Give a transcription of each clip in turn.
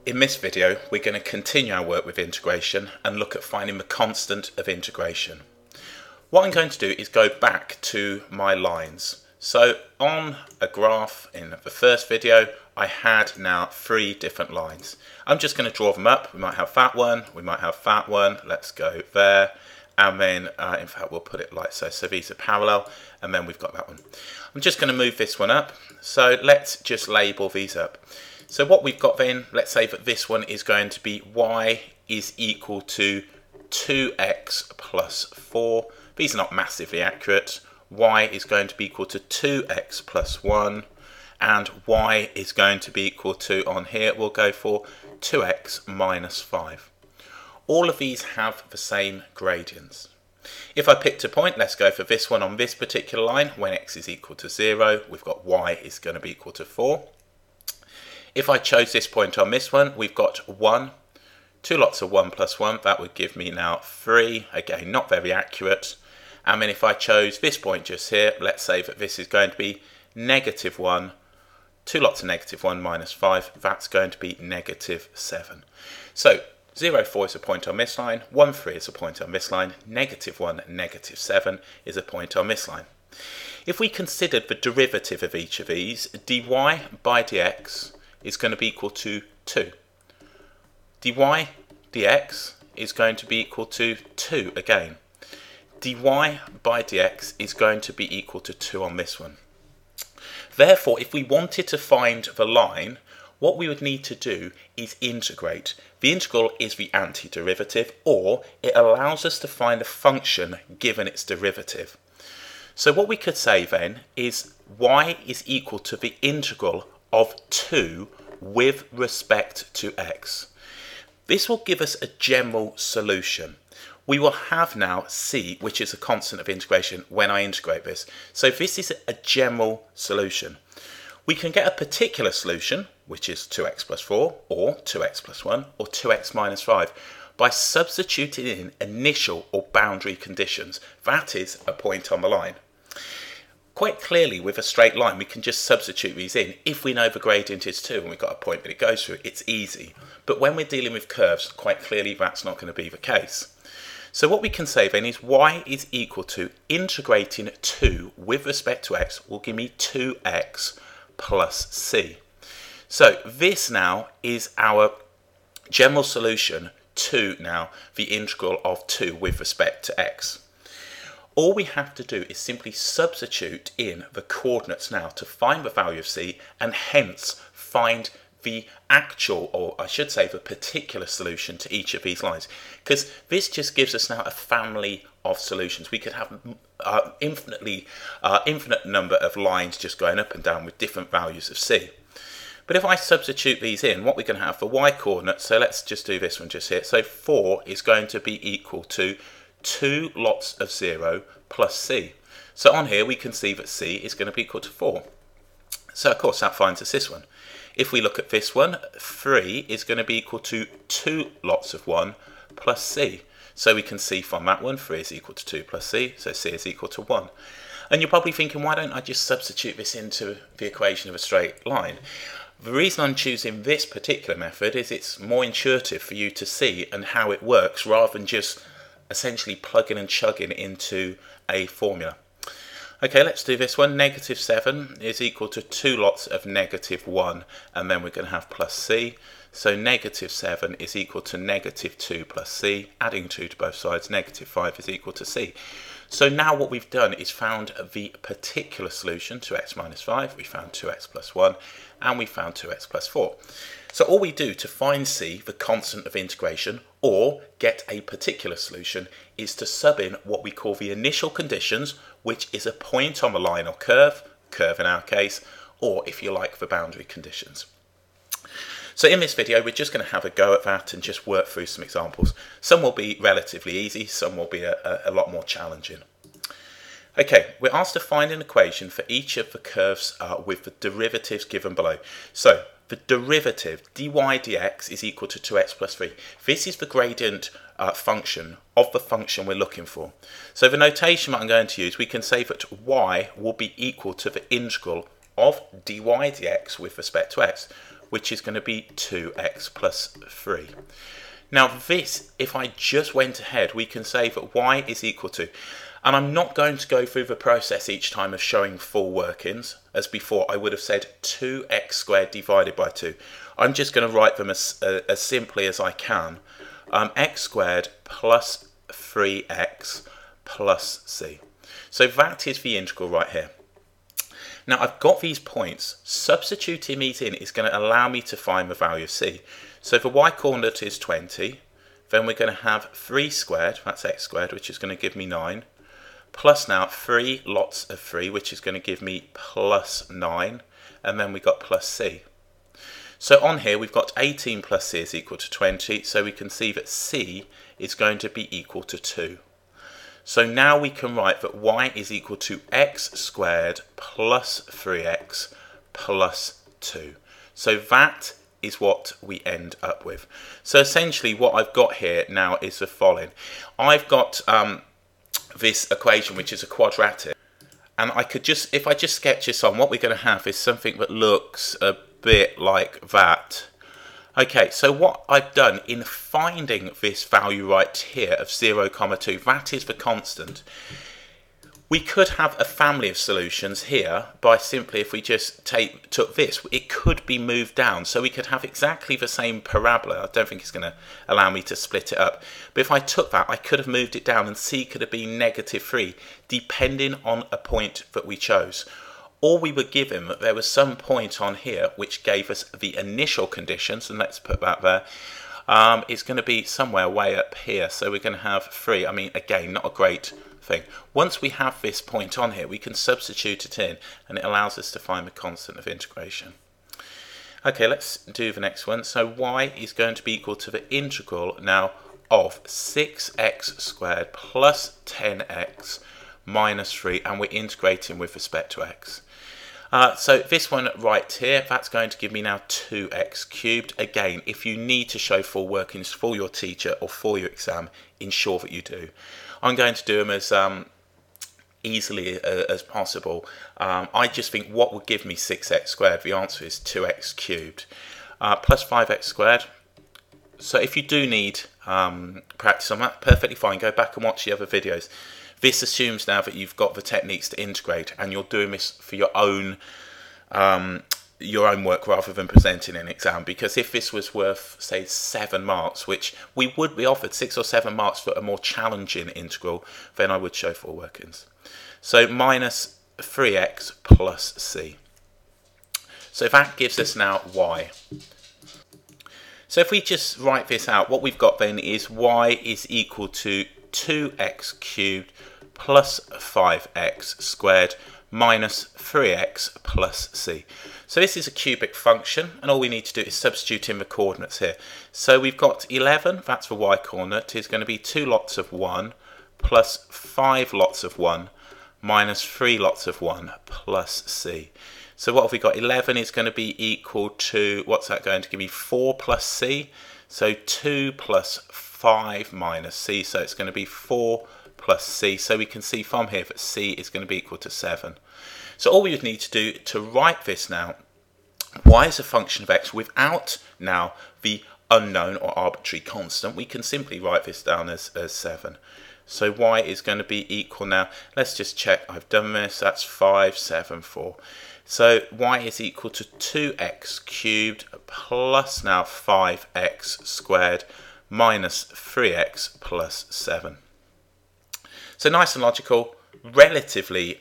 In this video, we're going to continue our work with integration and look at finding the constant of integration. What I'm going to do is go back to my lines. So on a graph in the first video, I had now 3 different lines. I'm just going to draw them up. We might have that one, we might have that one. Let's go there. And then, in fact, we'll put it like so. So these are parallel, and then we've got that one. I'm just going to move this one up. So let's just label these up. So what we've got then, let's say that this one is going to be y is equal to 2x plus 4. These are not massively accurate. Y is going to be equal to 2x plus 1. And y is going to be equal to, on here, we'll go for 2x minus 5. All of these have the same gradients. If I picked a point, let's go for this one on this particular line. When x is equal to 0, we've got y is going to be equal to 4. If I chose this point on this one, we've got 1. 2 lots of 1 plus 1, that would give me now 3. Again, not very accurate. And then if I chose this point just here, let's say that this is going to be negative 1. 2 lots of negative 1 minus 5, that's going to be negative 7. So 0, 4 is a point on this line, 1, 3 is a point on this line, negative 1, negative 7 is a point on this line. If we considered the derivative of each of these, dy by dx is going to be equal to 2. dy dx is going to be equal to 2 again. dy by dx is going to be equal to 2 on this one. Therefore, if we wanted to find the line, what we would need to do is integrate. The integral is the antiderivative, or it allows us to find a function given its derivative. So what we could say then is y is equal to the integral of 2 with respect to x. This will give us a general solution. We will have now c, which is a constant of integration, when I integrate this. So this is a general solution. We can get a particular solution, which is 2x plus 4, or 2x plus 1, or 2x minus 5, by substituting in initial or boundary conditions. That is a point on the line. Quite clearly, with a straight line, we can just substitute these in. If we know the gradient is 2 and we've got a point that it goes through, it's easy. But when we're dealing with curves, quite clearly that's not going to be the case. So what we can say then is y is equal to integrating 2 with respect to x will give me 2x plus c. So this now is our general solution to now the integral of 2 with respect to x. All we have to do is simply substitute in the coordinates now to find the value of c, and hence find the actual, or I should say the particular solution to each of these lines, because this just gives us now a family of solutions. We could have infinite number of lines just going up and down with different values of c. But if I substitute these in, what we're going to have for y coordinates, so let's just do this one just here. So 4 is going to be equal to 2 lots of 0 plus c. So on here we can see that c is going to be equal to 4. So of course that finds us this one. If we look at this one, 3 is going to be equal to 2 lots of 1 plus c. So we can see from that one, 3 is equal to 2 plus c, so c is equal to 1. And you're probably thinking, why don't I just substitute this into the equation of a straight line? The reason I'm choosing this particular method is it's more intuitive for you to see and how it works, rather than just essentially plugging and chugging into a formula. Okay, let's do this one. Negative 7 is equal to 2 lots of negative 1, and then we're going to have plus c. So negative 7 is equal to negative 2 plus c. Adding 2 to both sides, negative 5 is equal to c. So now what we've done is found the particular solution to x minus 5. We found 2x plus 1, and we found 2x plus 4. So all we do to find c, the constant of integration, or get a particular solution, is to sub in what we call the initial conditions, which is a point on the line or curve in our case, or if you like, the boundary conditions. So in this video, we're just going to have a go at that and just work through some examples. Some will be relatively easy, some will be a lot more challenging. Okay, we're asked to find an equation for each of the curves with the derivatives given below. So the derivative dy dx is equal to 2x plus 3. This is the gradient function of the function we're looking for. So the notation that I'm going to use, we can say that y will be equal to the integral of dy dx with respect to x. which is going to be 2x plus 3. Now this, if I just went ahead, we can say that y is equal to, and I'm not going to go through the process each time of showing full workings. As before, I would have said 2x squared divided by 2. I'm just going to write them as simply as I can. X squared plus 3x plus c. So that is the integral right here. Now I've got these points. Substituting these in is going to allow me to find the value of c. So the y coordinate is 20. Then we're going to have 3 squared, that's x squared, which is going to give me 9. Plus now 3 lots of 3, which is going to give me plus 9. And then we got plus c. So on here we've got 18 plus c is equal to 20. So we can see that c is going to be equal to 2. So now we can write that y is equal to x squared plus 3x plus 2. So that is what we end up with. So essentially what I've got here now is the following. I've got this equation which is a quadratic, and I could just, if I just sketch this on, what we're going to have is something that looks a bit like that. Okay, so what I've done in finding this value right here of 0, 2, that is the constant. We could have a family of solutions here by simply, if we just took this, it could be moved down. So we could have exactly the same parabola. I don't think it's going to allow me to split it up. But if I took that, I could have moved it down, and c could have been -3, depending on a point that we chose. Or we were given that there was some point on here which gave us the initial conditions, and let's put that there. It's going to be somewhere way up here, so we're going to have 3. I mean, again, not a great thing. Once we have this point on here, we can substitute it in, and it allows us to find the constant of integration. Okay, let's do the next one. So y is going to be equal to the integral now of 6x squared plus 10x minus 3, and we're integrating with respect to x. So this one right here, that's going to give me now 2x cubed. Again, if you need to show full workings for your teacher or for your exam, ensure that you do. I'm going to do them as easily as possible. I just think what would give me 6x squared? The answer is 2x cubed plus 5x squared. So if you do need practice on that, perfectly fine. Go back and watch the other videos. This assumes now that you've got the techniques to integrate, and you're doing this for your own work rather than presenting an exam. Because if this was worth, say, 7 marks, which we would be offered 6 or 7 marks for a more challenging integral, then I would show full workings. So minus 3x plus c. So that gives us now y. So if we just write this out, what we've got then is y is equal to 2x cubed plus 5x squared minus 3x plus c. So this is a cubic function, and all we need to do is substitute in the coordinates here. So we've got 11, that's the y coordinate, is going to be 2 lots of 1 plus 5 lots of 1 minus 3 lots of 1 plus c. So what have we got? 11 is going to be equal to, what's that going to give me? 4 plus c. So 2 plus 5 minus c. So it's going to be 4 plus c. So we can see from here that c is going to be equal to 7. So all we would need to do to write this now, y is a function of x without now the unknown or arbitrary constant, we can simply write this down as 7. So y is going to be equal now, let's just check, I've done this, that's 5, 7, 4. So y is equal to 2x cubed plus now 5x squared minus 3x plus 7. So nice and logical, relatively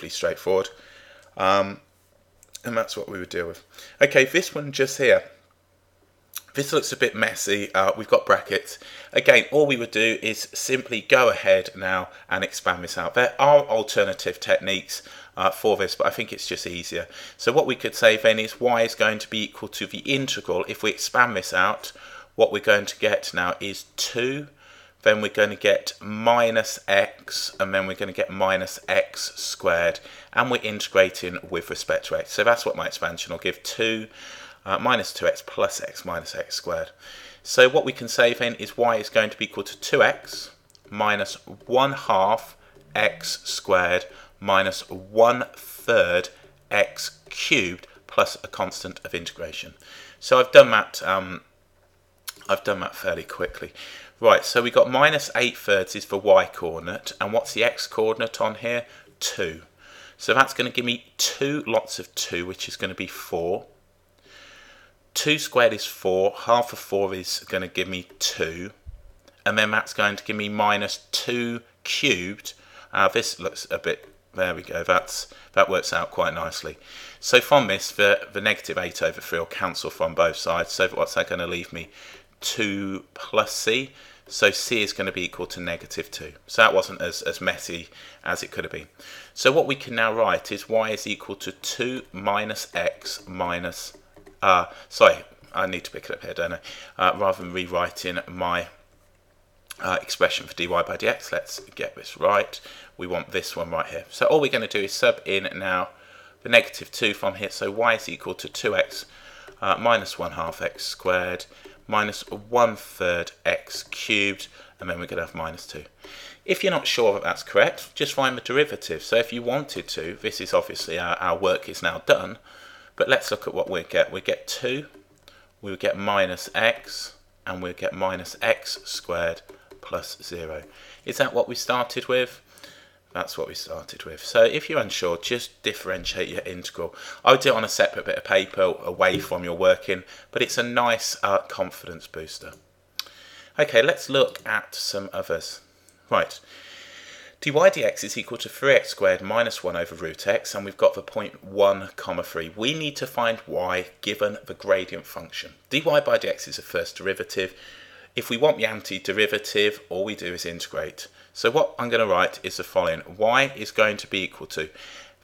straightforward, and that's what we would deal with. Okay, this one just here. This looks a bit messy. We've got brackets. Again, all we would do is simply go ahead now and expand this out. There are alternative techniques for this, but I think it's just easier. So what we could say then is y is going to be equal to the integral. If we expand this out, what we're going to get now is 2. Then we're going to get minus x, and then we're going to get minus x squared, and we're integrating with respect to x. So that's what my expansion will give, 2 minus 2x plus x minus x squared. So what we can say then is y is going to be equal to 2x minus 1/2 x squared minus 1/3 x cubed plus a constant of integration. So I've done that fairly quickly. Right, so we got minus 8/3 is the y coordinate, and what's the x coordinate on here? 2. So that's going to give me 2 lots of 2, which is going to be 4. 2 squared is 4, half of 4 is going to give me 2, and then that's going to give me minus 2 cubed. This looks a bit, there we go, that works out quite nicely. So from this, the negative 8/3 will cancel from both sides, so what's that going to leave me? 2 plus c, so c is going to be equal to negative 2. So that wasn't as messy as it could have been. So what we can now write is y is equal to 2 minus x minus, sorry, I need to pick it up here, don't I? Rather than rewriting my expression for dy by dx, let's get this right. We want this one right here. So all we're going to do is sub in now the negative 2 from here. So y is equal to 2x minus 1/2 x squared minus 1/3 x cubed, and then we're going to have minus 2. If you're not sure that that's correct, just find the derivative. So if you wanted to, this is obviously our work is now done, but let's look at what we get. We get 2, we get minus x, and we get minus x squared plus 0. Is that what we started with? That's what we started with. So if you're unsure, just differentiate your integral. I would do it on a separate bit of paper away from your working, but it's a nice confidence booster. Okay, let's look at some others. Right, dy dx is equal to 3x squared minus 1 over root x, and we've got the point 1, 3. We need to find y given the gradient function. Dy by dx is the first derivative. If we want the antiderivative, all we do is integrate. So what I'm going to write is the following. Y is going to be equal to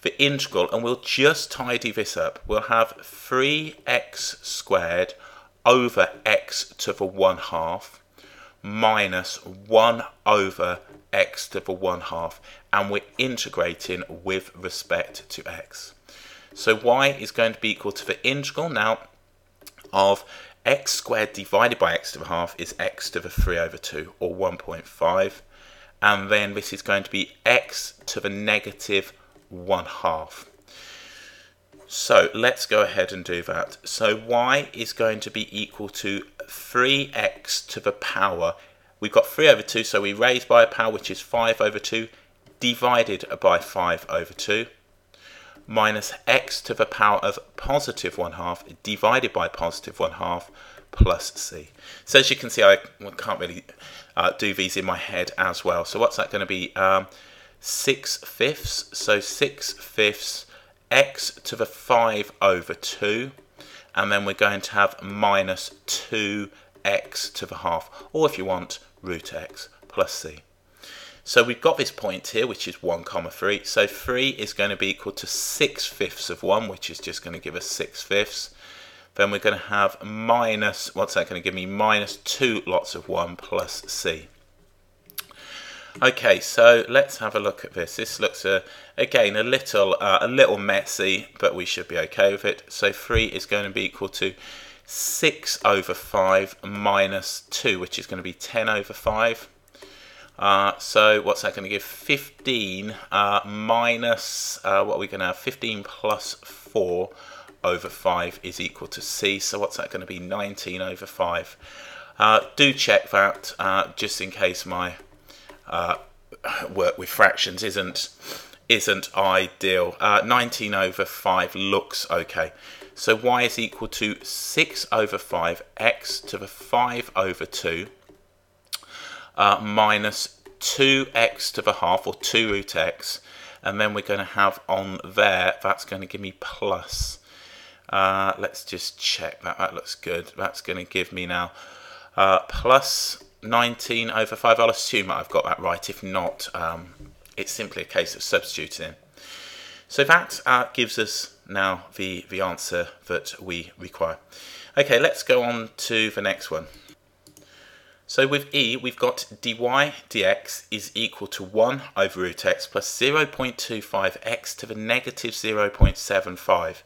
the integral, and we'll just tidy this up. We'll have 3x squared over x to the 1/2 minus 1 over x to the 1/2, and we're integrating with respect to x. So y is going to be equal to the integral now of x squared divided by x to the 1/2 is x to the 3/2, or 1.5. And then this is going to be x to the negative 1/2. So let's go ahead and do that. So y is going to be equal to 3x to the power. We've got 3/2, so we raise by a power, which is 5/2, divided by 5/2, minus x to the power of positive 1/2, divided by positive 1/2, plus c. So as you can see, I can't really do these in my head as well. So what's that going to be? 6/5. So 6/5 x to the 5/2, and then we're going to have minus 2x to the 1/2, or if you want, root x plus c. So we've got this point here, which is 1, 3. So 3 is going to be equal to 6/5 of 1, which is just going to give us 6/5. Then we're going to have minus, what's that going to give me? Minus 2 lots of 1 plus c. Okay, so let's have a look at this. This looks, again, a little messy, but we should be okay with it. So 3 is going to be equal to 6/5 minus 2, which is going to be 10/5. So what's that going to give? 15 minus, what are we going to have? 15 plus 4/5 is equal to c. So what's that going to be? 19/5. Do check that, just in case my work with fractions isn't ideal. 19/5 looks okay. So y is equal to 6/5 x to the 5/2 minus 2x to the 1/2, or 2 root x, and then we're going to have on there, that's going to give me plus. Let's just check that. That looks good. That's going to give me now plus 19/5. I'll assume that I've got that right. If not, it's simply a case of substituting in. So that gives us now the answer that we require. Okay, let's go on to the next one. So with E, we've got dy dx is equal to 1 over root x plus 0.25 x to the negative 0.75.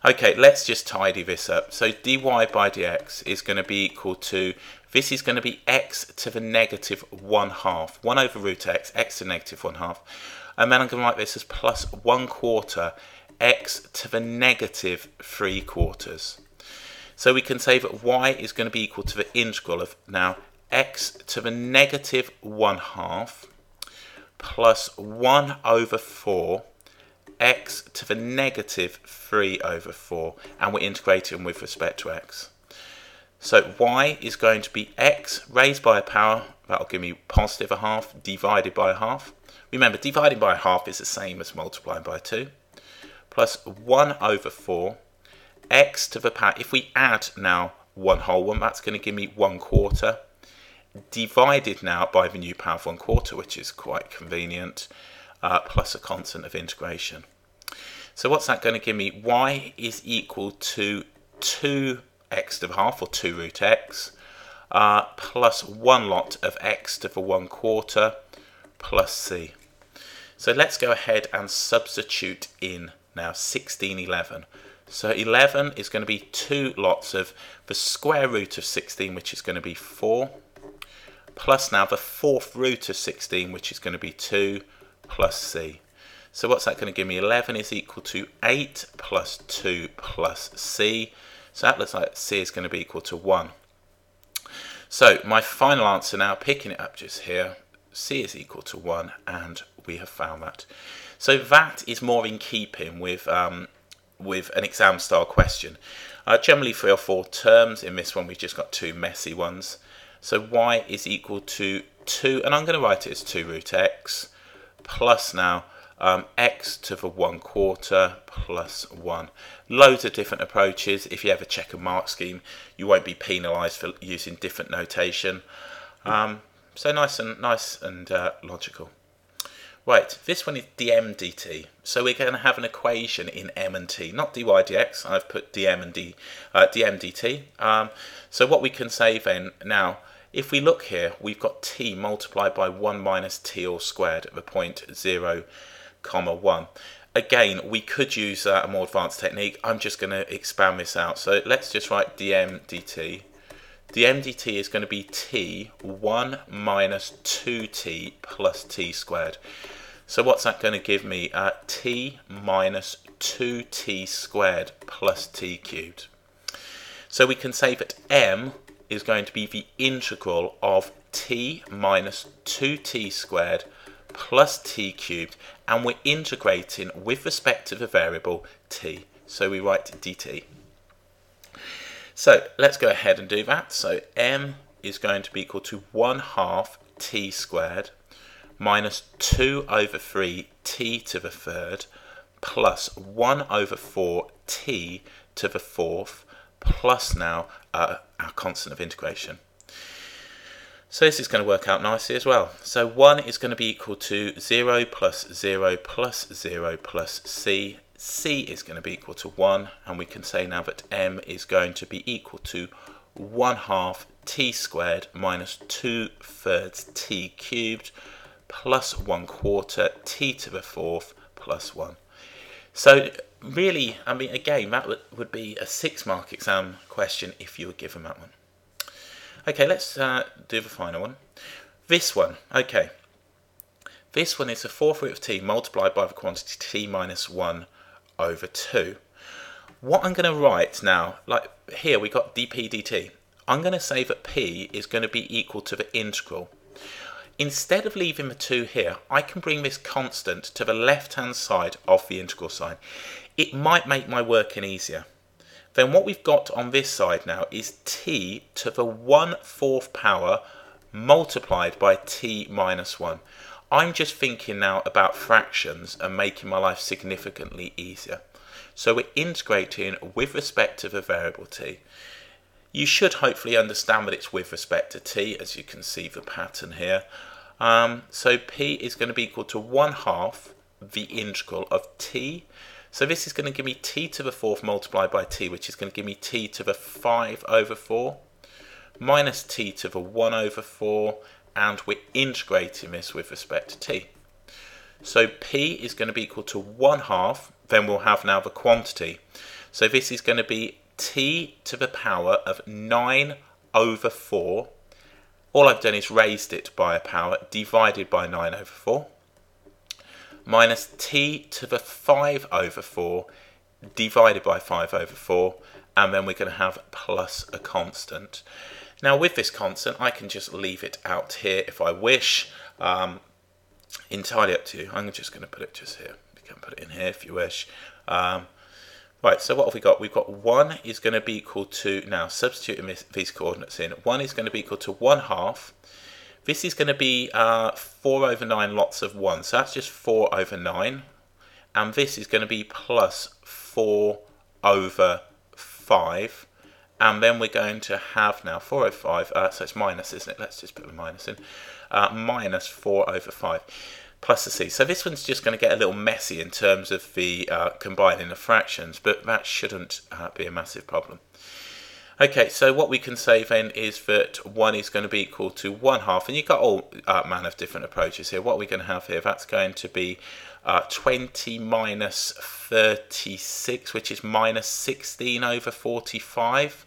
Okay, let's just tidy this up. So dy by dx is going to be equal to, this is going to be x to the negative 1/2. 1 over root x, x to the negative 1/2. And then I'm going to write this as plus 1/4 x to the negative 3/4. So we can say that y is going to be equal to the integral of now x to the negative 1/2 plus 1 over 4 x to the negative 3/4, and we're integrating with respect to x. So y is going to be x raised by a power, that'll give me positive 1/2, divided by 1/2. Remember, dividing by 1/2 is the same as multiplying by 2, plus 1 over 4 x to the power, if we add now 1/2, that's going to give me 1/4, divided now by the new power of 1/4, which is quite convenient, plus a constant of integration. So what's that going to give me? Y is equal to 2x to the half, or 2 root x, plus 1 lot of x to the 1/4 plus c. So let's go ahead and substitute in now 1611. So 11 is going to be 2 lots of the square root of 16, which is going to be 4, plus now the 4th root of 16, which is going to be 2, plus c. So what's that going to give me? 11 is equal to 8 plus 2 plus c. So that looks like c is going to be equal to 1. So my final answer now, picking it up just here, c is equal to 1, and we have found that. So that is more in keeping with an exam style question. Generally 3 or 4 terms. In this one we've just got 2 messy ones. So y is equal to 2, and I'm going to write it as 2 root x, plus now x to the 1/4 plus 1. Loads of different approaches. If you ever check a mark scheme, you won't be penalised for using different notation. So nice and logical. Right, this one is dm dt. So we're going to have an equation in m and t, not dy dx. I've put dm and dm dt. So what we can say then now, if we look here, we've got t multiplied by 1 minus t all squared at the point 0, 1. Again, we could use a more advanced technique. I'm just going to expand this out. So let's just write dm dt. dm dt is going to be t 1 minus 2t plus t squared. So what's that going to give me? T minus 2t squared plus t cubed. So we can say that m is going to be the integral of t minus 2t squared plus t cubed, and we're integrating with respect to the variable t. So we write dt. So let's go ahead and do that. So m is going to be equal to 1/2 t squared minus 2 over 3 t to the 3rd plus 1 over 4 t to the 4th plus now our constant of integration. So this is going to work out nicely as well. So 1 is going to be equal to 0 plus 0 plus 0 plus c. C is going to be equal to 1, and we can say now that m is going to be equal to 1/2 t squared minus 2/3 t cubed plus 1/4 t to the 4th plus 1. So really, I mean, again, that would be a 6-mark exam question if you were given that one. Okay, let's do the final one. This one, okay. This one is the 4th root of t multiplied by the quantity t minus 1 over 2. What I'm going to write now, like here we got dp dt. I'm going to say that p is going to be equal to the integral. Instead of leaving the 2 here, I can bring this constant to the left-hand side of the integral sign. It might make my working easier. Then what we've got on this side now is t to the 1/4 power multiplied by t minus 1. I'm just thinking now about fractions and making my life significantly easier. So we're integrating with respect to the variable t. You should hopefully understand that it's with respect to t, as you can see the pattern here. So p is going to be equal to 1/2 the integral of t. So this is going to give me t to the 4th multiplied by t, which is going to give me t to the 5 over 4 minus t to the 1 over 4, and we're integrating this with respect to t. So p is going to be equal to 1/2, then we'll have now the quantity. So this is going to be t to the power of 9 over 4. All I've done is raised it by a power, divided by 9 over 4, minus t to the 5 over 4 divided by 5 over 4, and then we're going to have plus a constant. Now with this constant I can just leave it out here if I wish, entirely up to you. I'm just going to put it just here. You can put it in here if you wish. Right, so what have we got? We've got 1 is going to be equal to, now substituting these coordinates in, 1 is going to be equal to 1/2. This is going to be 4 over 9 lots of 1, so that's just 4 over 9. And this is going to be plus 4 over 5. And then we're going to have now 4 over 5, so it's minus, isn't it? Let's just put the minus in. Minus 4 over 5 plus the c. So this one's just going to get a little messy in terms of the combining the fractions, but that shouldn't be a massive problem. Okay, so what we can say then is that 1 is going to be equal to 1/2, and you've got all manner of different approaches here. What we're going to have here, that's going to be 20 minus 36, which is minus 16 over 45.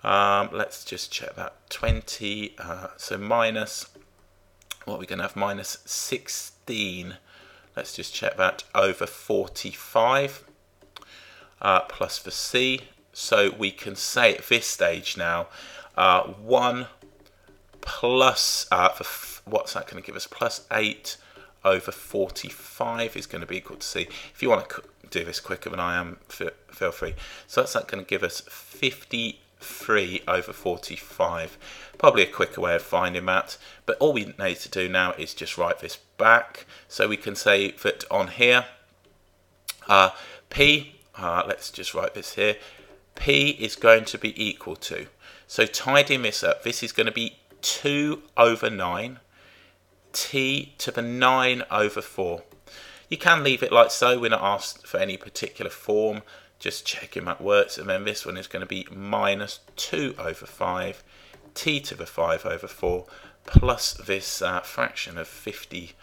Let's just check that. 20, so minus, what are we going to have? Minus 16, let's just check that, over 45, plus the c. So we can say at this stage now, 1 plus, what's that going to give us? Plus 8 over 45 is going to be equal to c. If you want to do this quicker than I am, feel free. So that's going to give us 53 over 45. Probably a quicker way of finding that. But all we need to do now is just write this back. So we can say that on here, p, let's just write this here, p is going to be equal to, so tidying this up, this is going to be 2 over 9, t to the 9 over 4. You can leave it like so, we're not asked for any particular form, just checking that works. And then this one is going to be minus 2 over 5, t to the 5 over 4, plus this fraction of 53,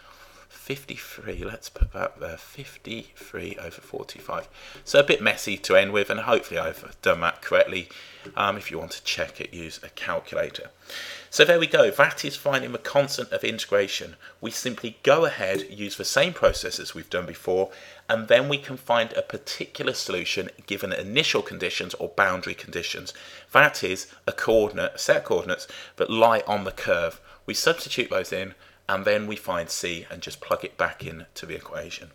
let's put that there, 53 over 45. So a bit messy to end with, and hopefully I've done that correctly. If you want to check it, use a calculator. So there we go, that is finding the constant of integration. We simply go ahead, use the same process as we've done before, and then we can find a particular solution given initial conditions or boundary conditions. That is a set of coordinates that lie on the curve. We substitute those in, and then we find c and just plug it back into the equation.